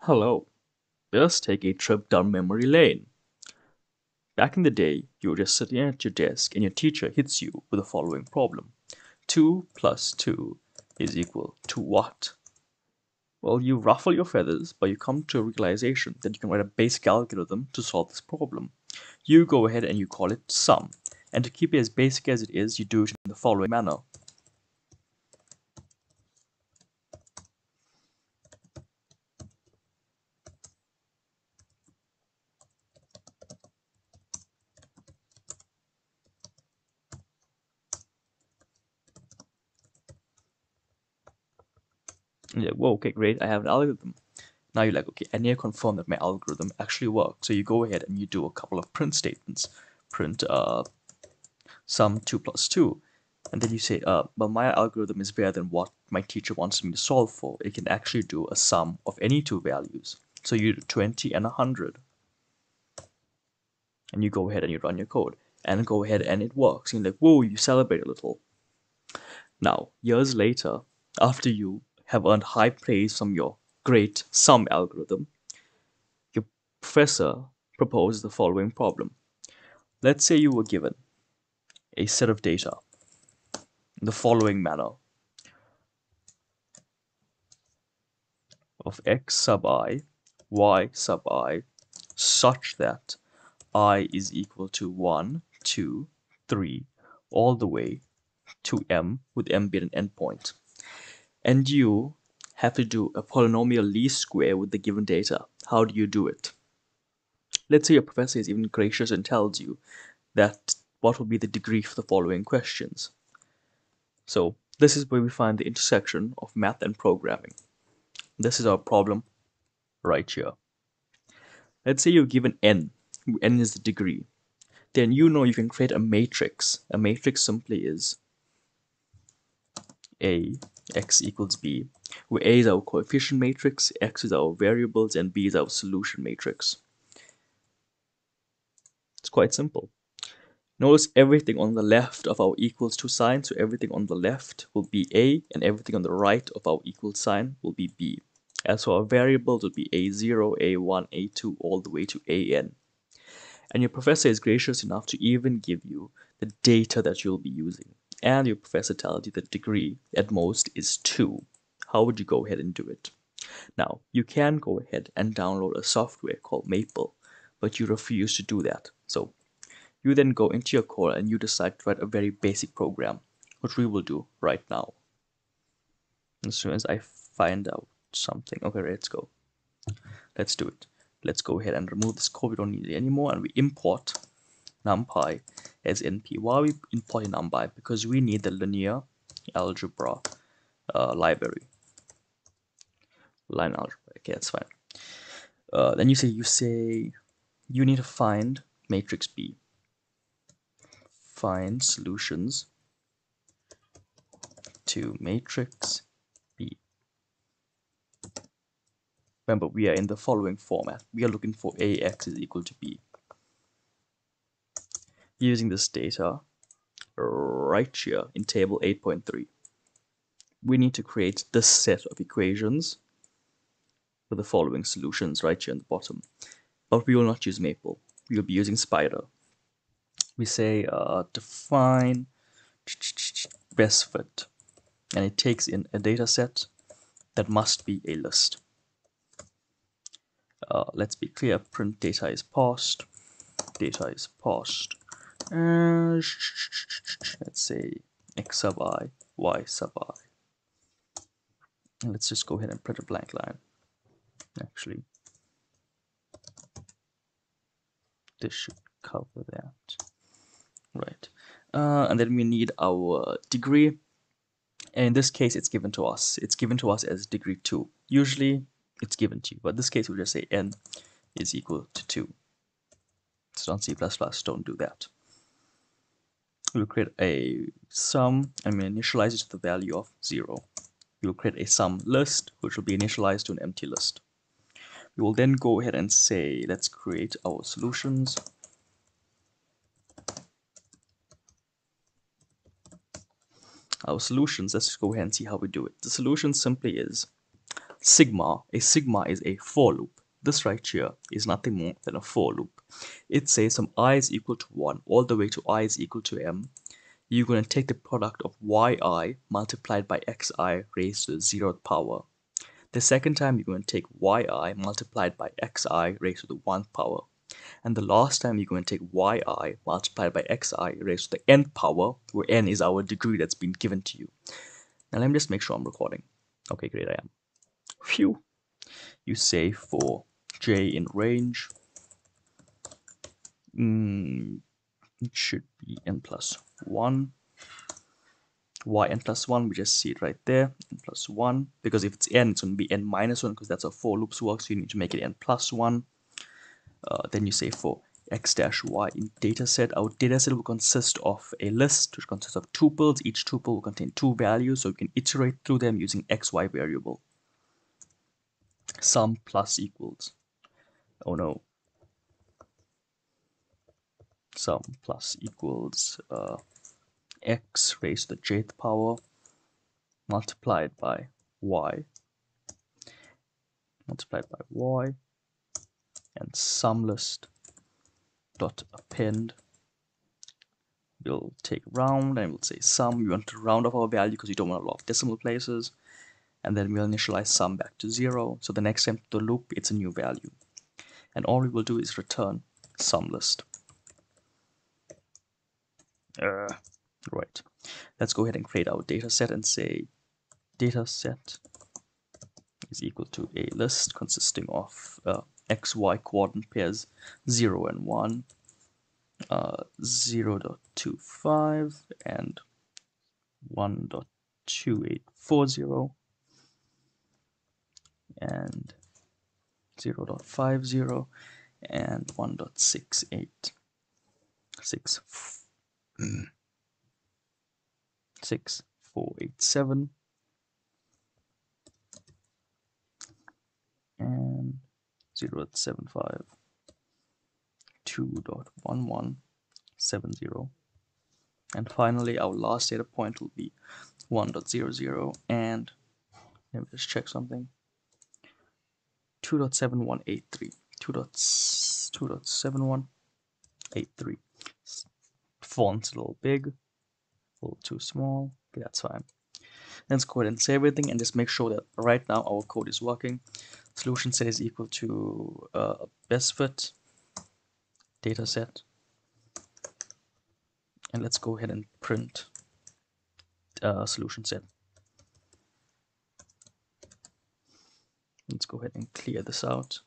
Hello, let's take a trip down memory lane. Back in the day, you were just sitting at your desk and your teacher hits you with the following problem. 2 plus 2 is equal to what? Well, you ruffle your feathers, but you come to a realization that you can write a basic algorithm to solve this problem. You go ahead and you call it sum. And to keep it as basic as it is, you do it in the following manner. And you're like, whoa, okay, great, I have an algorithm. Now you're like, okay, I need to confirm that my algorithm actually works. So you go ahead and you do a couple of print statements. Print sum 2 plus 2. And then you say, but my algorithm is better than what my teacher wants me to solve for. It can actually do a sum of any two values. So you do 20 and 100. And you go ahead and you run your code. And go ahead and it works. And you're like, whoa, you celebrate a little. Now, years later, after you have earned high praise from your great sum algorithm, your professor proposed the following problem. Let's say you were given a set of data in the following manner of x sub I, y sub I, such that I is equal to 1, 2, 3, all the way to m, with m being an endpoint. And you have to do a polynomial least square with the given data. How do you do it? Let's say your professor is even gracious and tells you that what will be the degree for the following questions. So this is where we find the intersection of math and programming. This is our problem right here. Let's say you're given n is the degree. Then you know you can create a matrix. A matrix simply is A, x equals b, where A is our coefficient matrix, x is our variables, and b is our solution matrix. It's quite simple. Notice everything on the left of our equals to sign, so everything on the left will be A, and everything on the right of our equal sign will be B. As for our variables, it will be A0, A1, A2, all the way to AN. And your professor is gracious enough to even give you the data that you'll be using. And your professor tells you the degree at most is 2. How would you go ahead and do it? Now, you can go ahead and download a software called Maple, but you refuse to do that. So you then go into your code and you decide to write a very basic program, which we will do right now. As soon as I find out something. Okay, let's go. Let's do it. Let's go ahead and remove this code. We don't need it anymore, and we import numpy as np. Why are we importing numpy? Because we need the linear algebra library. Line algebra. Okay, that's fine. Then you say you need to find matrix B. Find solutions to matrix B. Remember, we are in the following format. We are looking for AX is equal to B. Using this data right here in table 8.3, we need to create this set of equations with the following solutions right here in the bottom. But we will not use Maple. We will be using Spider. We say define best fit, and it takes in a data set that must be a list. Let's be clear, print data is parsed. Data is parsed. Let's say x sub I, y sub I. And let's just go ahead and print a blank line. Actually, this should cover that. Right. And then we need our degree. And in this case, it's given to us. It's given to us as degree 2. Usually, it's given to you. But in this case, we'll just say n is equal to 2. It's on C++. Don't do that. We'll create a sum and we initialize it to the value of 0. We'll create a sum list, which will be initialized to an empty list. We will then go ahead and say, let's create our solutions. Our solutions, let's go ahead and see how we do it. The solution simply is A sigma is a for loop. This right here is nothing more than a for loop. It says from I is equal to 1 all the way to I is equal to m. You're going to take the product of yi multiplied by xi raised to the 0th power. The second time you're going to take yi multiplied by xi raised to the 1th power. And the last time you're going to take yi multiplied by xi raised to the nth power, where n is our degree that's been given to you. Now let me just make sure I'm recording. Okay, great, I am. Phew. You say for j in range, it should be n plus 1. Why n plus 1? We just see it right there, n plus 1. Because if it's n, it's going to be n minus 1, because that's how for loops work, so you need to make it n plus 1. Then you say for x dash y in dataset, our dataset will consist of a list which consists of tuples. Each tuple will contain 2 values, so you can iterate through them using xy variable. Sum plus equals, oh no, sum plus equals x raised to the jth power multiplied by y and sum list dot append. We'll take round and we'll say sum. We want to round off our value because we don't want a lot of decimal places. And then we'll initialize sum back to 0. So the next time to the loop, it's a new value. And all we will do is return sum list. Right. Let's go ahead and create our data set and say data set is equal to a list consisting of xy coordinate pairs 0 and 1, 0.25 and 1.2840 and 0.50 and 1.6487 and 0.75, 2.1170, and finally our last data point will be 1.00 and let me just check something, 2.7183, 2.7183. Font's a little big, a little too small. Okay, that's fine. Let's go ahead and save everything and just make sure that right now our code is working. Solution set is equal to best fit data set, and let's go ahead and print solution set. Let's go ahead and clear this out.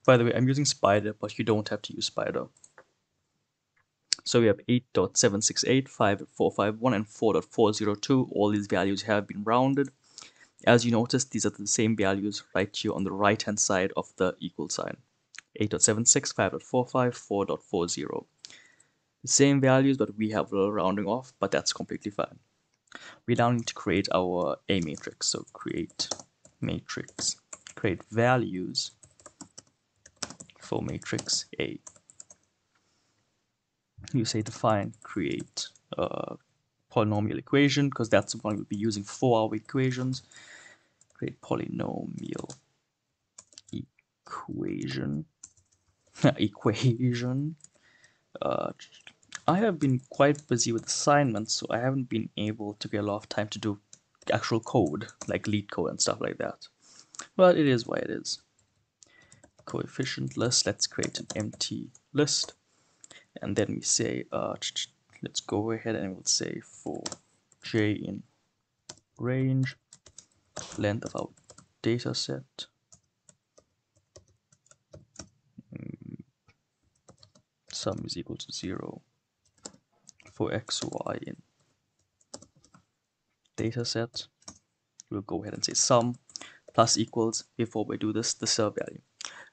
By the way, I'm using Spider, but you don't have to use Spider. So we have 8.768, 5.451, and 4.402. All these values have been rounded. As you notice, these are the same values right here on the right-hand side of the equal sign. 8.76, 5.45, 4.40. The same values, but we have a little rounding off, but that's completely fine. We now need to create our A matrix. So create matrix, create values for matrix A. You say define create polynomial equation, because that's the one we'll be using for our equations. Create polynomial equation. I have been quite busy with assignments, so I haven't been able to get a lot of time to do actual code, like lead code and stuff like that. But it is what it is. Coefficient list, let's create an empty list. And then we say, let's go ahead and we'll say for j in range, length of our data set, sum is equal to 0. For x, y in data set, we'll go ahead and say sum plus equals. Before we do this, the self value.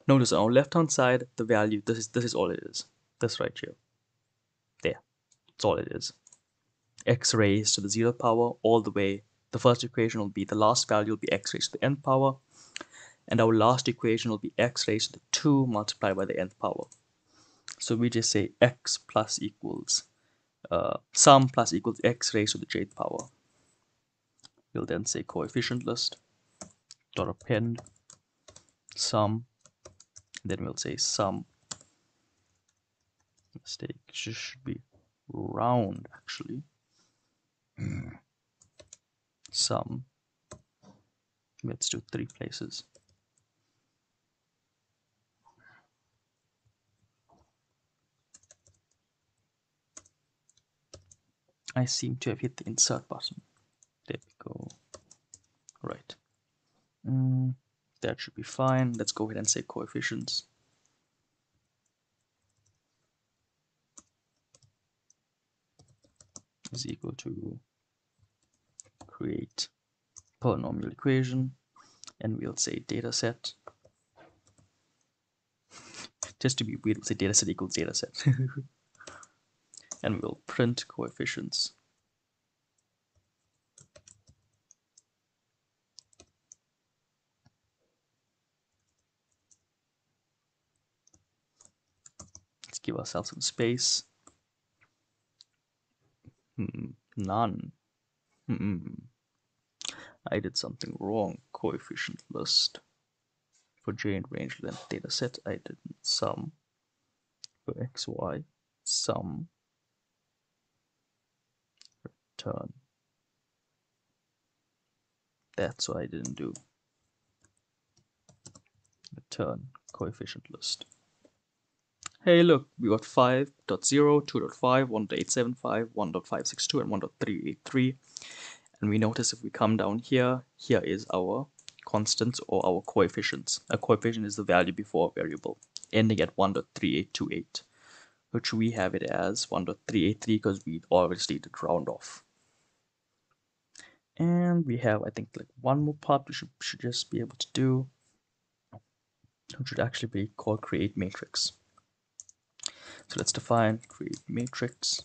Notice on our left hand side, the value, this is all it is. This right here. There. That's all it is. X raised to the 0th power all the way. The first equation will be, the last value will be x raised to the nth power. And our last equation will be x raised to the 2 multiplied by the nth power. So we just say x plus equals, sum plus equals x raised to the jth power. We'll then say coefficient list. dot append sum. Then we'll say sum. Mistake. Should be round actually. Sum. Let's do 3 places. I seem to have hit the insert button. There we go. Right. That should be fine. Let's go ahead and say coefficients. Is equal to create polynomial equation, and we'll say dataset. Just to be weird, we'll say dataset equals dataset. And we'll print coefficients. Let's give ourselves some space. None. I did something wrong. Coefficient list. For j and range length dataset, I did sum. For xy, sum. Return. That's what I didn't do. Return coefficient list. Hey, look, we got 5.0, 2.5, 1.875, 1.562, and 1.383. And we notice if we come down here, here is our constants or our coefficients. A coefficient is the value before a variable, ending at 1.3828, which we have it as 1.383 because we obviously did round off. And we have, I think, like one more part we should just be able to do, which should actually be called create matrix. So let's define create matrix.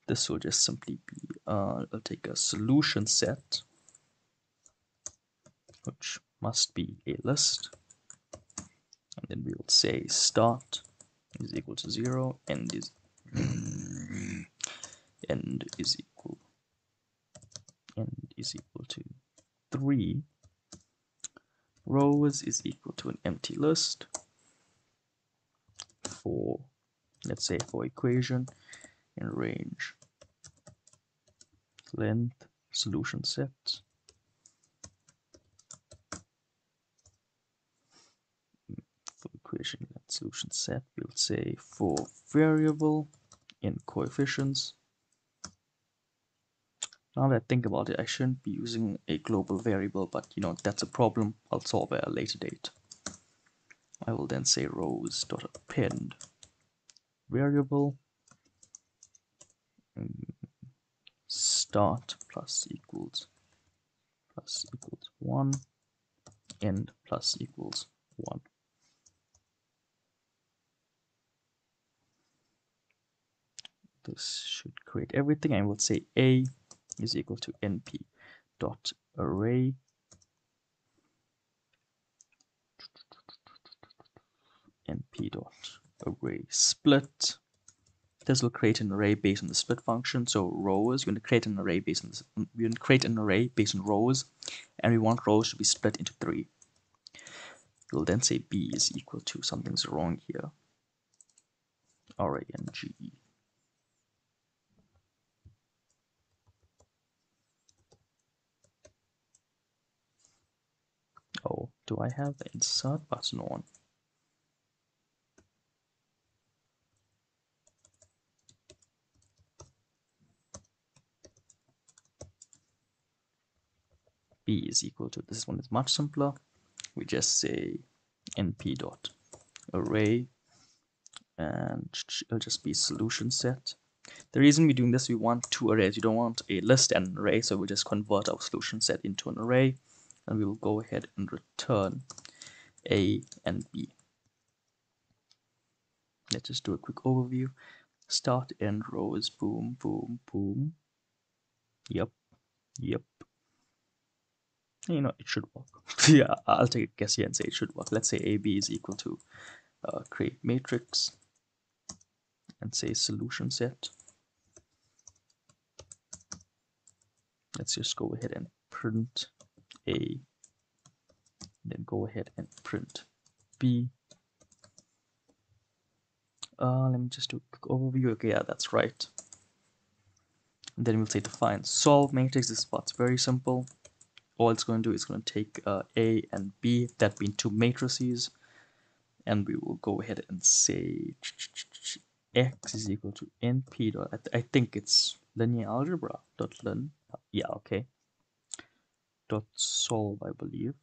This will just simply be, I'll take a solution set, which must be a list. And then we will say start is equal to 0, end is equal to 3, rows is equal to an empty list for, let's say, for equation in range length solution set. For equation length solution set, we'll say for variable in coefficients. Now that I think about it, I shouldn't be using a global variable, but you know, that's a problem I'll solve at a later date. I will then say rows.append variable start plus equals 1, end plus equals 1. This should create everything. I will say a is equal to np dot array np dot array split. This will create an array based on the split function. So rows, we're going to create an array based on this, we're going to create an array based on rows, and we want rows to be split into 3. We'll then say b is equal to, something's wrong here, range. Oh, do I have the insert button on? B is equal to, this one is much simpler. We just say np dot array, and it'll just be solution set. The reason we're doing this, we want 2 arrays. You don't want a list and an array, so we'll just convert our solution set into an array, and we will go ahead and return A and B. Let's just do a quick overview. Start, end, rows, boom, boom, boom. Yep. You know, it should work. Yeah, I'll take a guess here and say it should work. Let's say AB is equal to create matrix and say solution set. Let's just go ahead and print A then go ahead and print B. Let me just do a quick overview. Okay, yeah, that's right. And then we'll say define solve matrix. This part's very simple. All it's going to do is going to take A and B, that being two matrices, and we will go ahead and say x is equal to np dot, I think it's linear algebra dot len, yeah, okay, dot solve, I believe.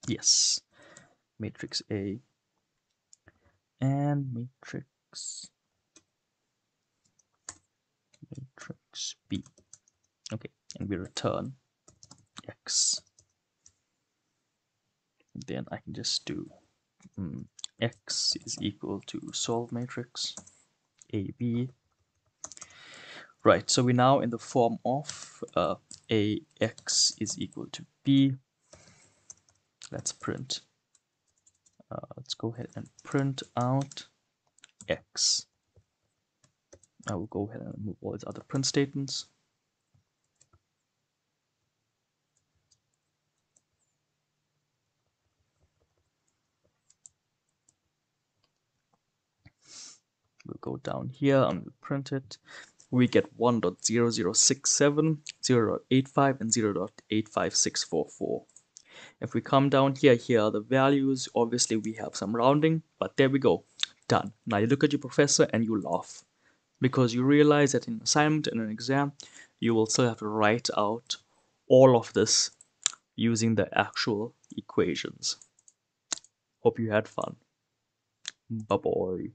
Yes, matrix A and matrix B. Okay, and we return x. Then I can just do x is equal to solve matrix AB. Right, so we're now in the form of AX is equal to B. Let's print. Let's go ahead and print out X. I will go ahead and remove all its other print statements. We'll go down here and we'll print it. We get 1.0067, 0.85, and 0.85644. If we come down here, here are the values. Obviously, we have some rounding, but there we go. Done. Now you look at your professor and you laugh, because you realize that in an assignment and an exam, you will still have to write out all of this using the actual equations. Hope you had fun. Bye-bye.